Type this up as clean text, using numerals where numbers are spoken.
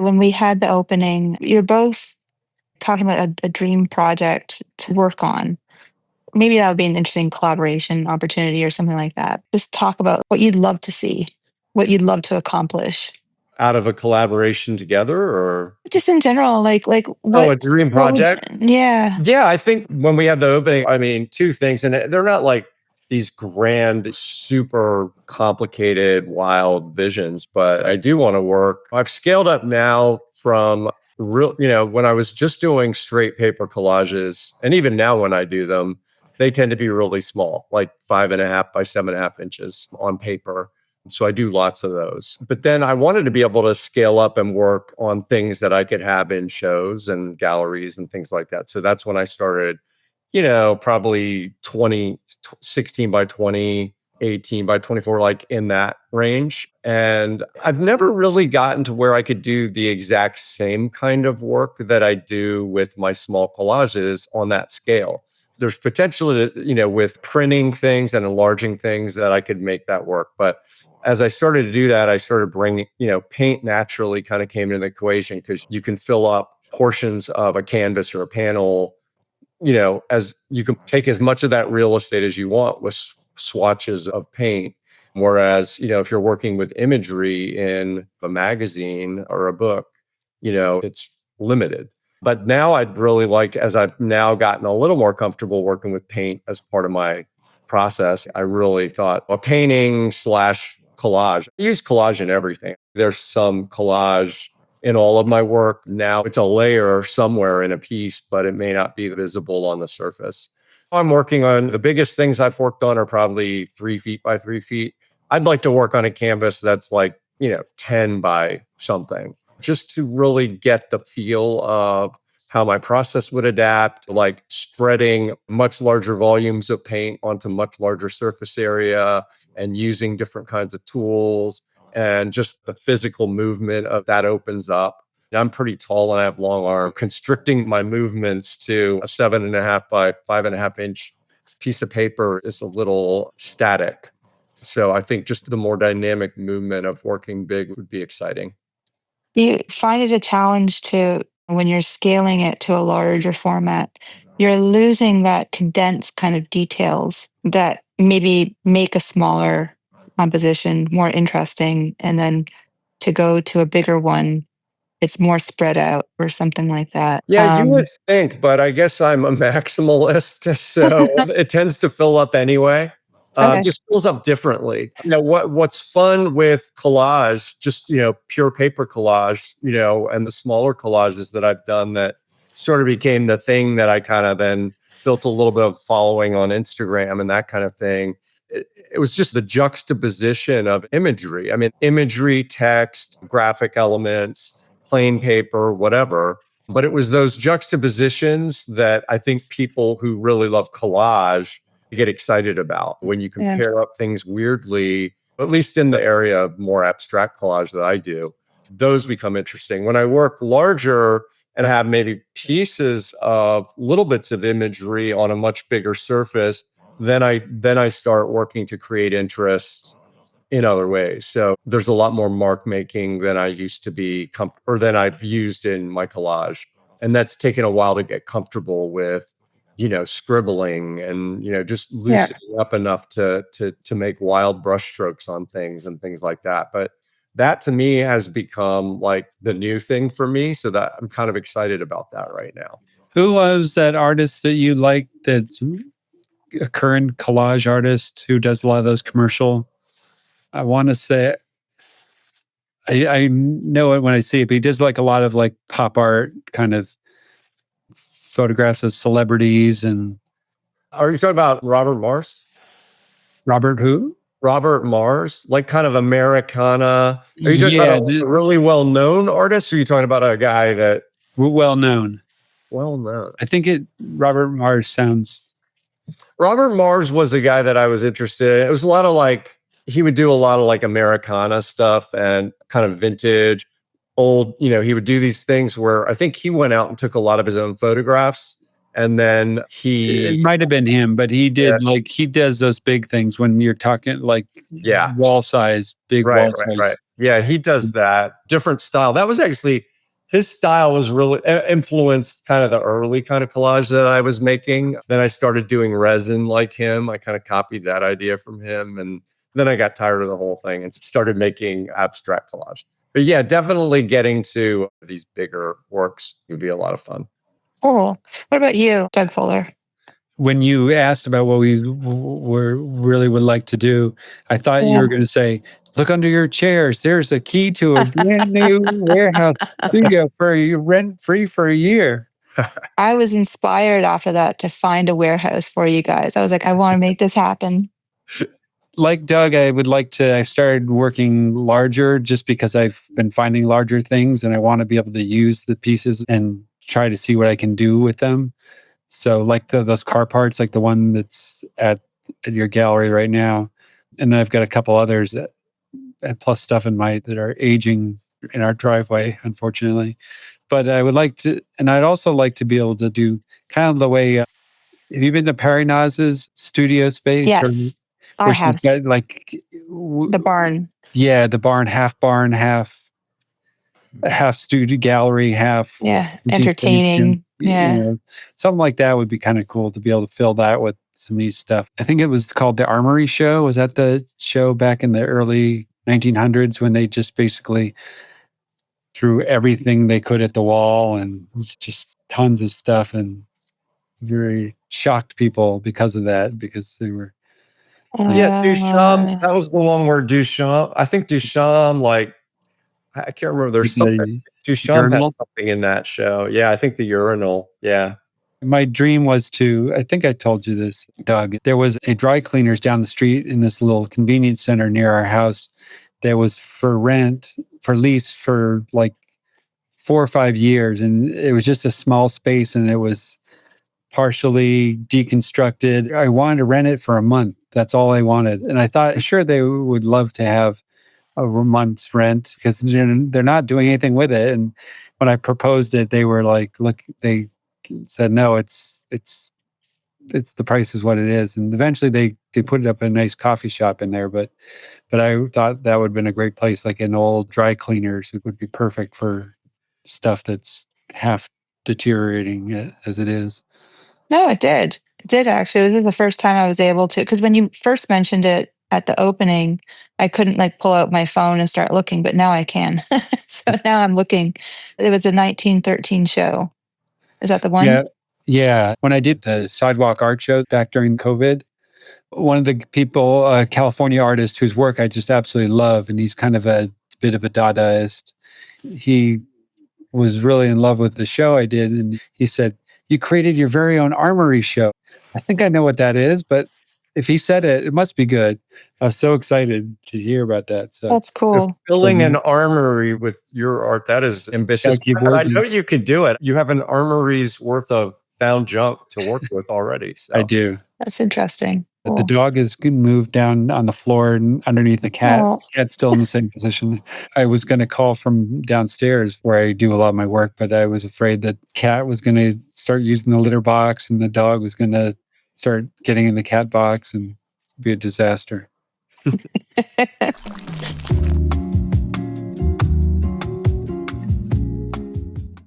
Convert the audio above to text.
When we had the opening, you're both talking about a dream project to work on. Maybe that would be an interesting collaboration opportunity or something like that. Just talk about what you'd love to see, what you'd love to accomplish. Out of a collaboration together, or just in general, like a dream project? Yeah. Yeah, I think when we had the opening, I mean, two things, and they're not like these grand, super complicated, wild visions, but I do want to work. I've scaled up now from real, when I was just doing straight paper collages, and even now when I do them, they tend to be really small, like 5.5 by 7.5 inches on paper. So I do lots of those. But then I wanted to be able to scale up and work on things that I could have in shows and galleries and things like that. So that's when I started, probably 16 by 20, 18 by 24, like in that range. And I've never really gotten to where I could do the exact same kind of work that I do with my small collages on that scale. There's potential, with printing things and enlarging things that I could make that work. But as I started to do that, I started bringing, paint naturally kind of came into the equation because you can fill up portions of a canvas or a panel, as you can take as much of that real estate as you want with swatches of paint. Whereas, if you're working with imagery in a magazine or a book, it's limited. But now I'd really like, as I've now gotten a little more comfortable working with paint as part of my process, I really thought a painting / collage. I use collage in everything. There's some collage in all of my work. Now it's a layer somewhere in a piece, but it may not be visible on the surface. I'm working on the biggest things I've worked on are probably 3 feet by 3 feet. I'd like to work on a canvas that's like, 10 by something, just to really get the feel of how my process would adapt, like spreading much larger volumes of paint onto much larger surface area and using different kinds of tools, and just the physical movement of that opens up. I'm pretty tall and I have long arms. Constricting my movements to a 7.5 by 5.5 inch piece of paper is a little static. So I think just the more dynamic movement of working big would be exciting. Do you find it a challenge to, when you're scaling it to a larger format, you're losing that condensed kind of details that maybe make a smaller composition more interesting, and then to go to a bigger one, it's more spread out or something like that? Yeah, you would think, but I guess I'm a maximalist, so it tends to fill up anyway. Okay. Just fills up differently. What's fun with collage, just pure paper collage, and the smaller collages that I've done that sort of became the thing that I kind of then built a little bit of following on Instagram and that kind of thing. It was just the juxtaposition of imagery. I mean, imagery, text, graphic elements, plain paper, whatever. But it was those juxtapositions that I think people who really love collage get excited about when you can Yeah. pair up things weirdly, at least in the area of more abstract collage that I do. Those become interesting. When I work larger and have maybe pieces of little bits of imagery on a much bigger surface, then I start working to create interest in other ways. So there's a lot more mark making than I used to be, or than I've used in my collage. And that's taken a while to get comfortable with, scribbling and, just Yeah. loosening up enough to make wild brushstrokes on things and things like that. But that to me has become like the new thing for me. So that I'm kind of excited about that right now. Who was that artist that you like, that's a current collage artist who does a lot of those commercial? I want to say, I know it when I see it, but he does like a lot of like pop art kind of photographs of celebrities. And Are you talking about Robert Mars? Robert who? Robert Mars, like kind of Americana. Are you talking about a really well-known artist, or are you talking about a guy that well-known? Well-known. I think Robert Mars sounds. Robert Mars was a guy that I was interested in. It was a lot of like, he would do a lot of like Americana stuff and kind of vintage, old, he would do these things where I think he went out and took a lot of his own photographs. And then it might have been him, but he did like, he does those big things when you're talking like wall size, big wall size. Right. Yeah, he does that different style. That was actually his style was really influenced kind of the early kind of collage that I was making. Then I started doing resin like him. I kind of copied that idea from him. And then I got tired of the whole thing and started making abstract collage. But yeah, definitely getting to these bigger works would be a lot of fun. Cool. What about you, Doug Fuller? When you asked about what we really would like to do, I thought you were going to say, look under your chairs. There's a key to a brand new warehouse studio for you, rent free for a year. I was inspired after that to find a warehouse for you guys. I was like, I want to make this happen. Like Doug, I started working larger just because I've been finding larger things and I want to be able to use the pieces and try to see what I can do with them. So like those car parts, like the one that's at your gallery right now. And then I've got a couple others that plus stuff that are aging in our driveway, unfortunately. But I would like to, and I'd also like to be able to do kind of the way, have you been to Perry Naz's studio space? Yes, I have. She's got like the barn. Yeah, the barn, half studio gallery, half entertaining. Something like that would be kind of cool to be able to fill that with some neat stuff. I think it was called the Armory Show. Was that the show back in the early 1900s when they just basically threw everything they could at the wall and just tons of stuff, and very shocked people because of that, because they were. Yeah, Duchamp. That was the one where Duchamp. I think Duchamp, like, I can't remember. There's something. Duchamp had something in that show. Yeah, I think the urinal. Yeah. My dream was I think I told you this, Doug. There was a dry cleaners down the street in this little convenience center near our house that was for lease for like 4 or 5 years. And it was just a small space and it was partially deconstructed. I wanted to rent it for a month. That's all I wanted. And I thought, sure, they would love to have a month's rent because they're not doing anything with it. And when I proposed it, they were like, look, they said, no, it's the price is what it is. And eventually they put it up in a nice coffee shop in there. But I thought that would have been a great place, like an old dry cleaners. It would be perfect for stuff that's half deteriorating as it is. No, it did. It did actually. This is the first time I was able to, because when you first mentioned it at the opening, I couldn't like pull out my phone and start looking, but now I can. So now I'm looking. It was a 1913 show. Is that the one? Yeah. When I did the sidewalk art show back during COVID, one of the people, a California artist whose work I just absolutely love, and he's kind of a bit of a Dadaist. He was really in love with the show I did. And he said, you created your very own Armory Show. I think I know what that is, but if he said it, it must be good. I was so excited to hear about that. So that's cool. Filling an armory with your art, that is ambitious. I know you can do it. You have an armory's worth of found junk to work with already. So. I do. That's interesting. Cool. The dog is moved down on the floor underneath the cat. Oh. Cat's still in the same position. I was going to call from downstairs where I do a lot of my work, but I was afraid that cat was going to start using the litter box and the dog was going to start getting in the cat box and be a disaster.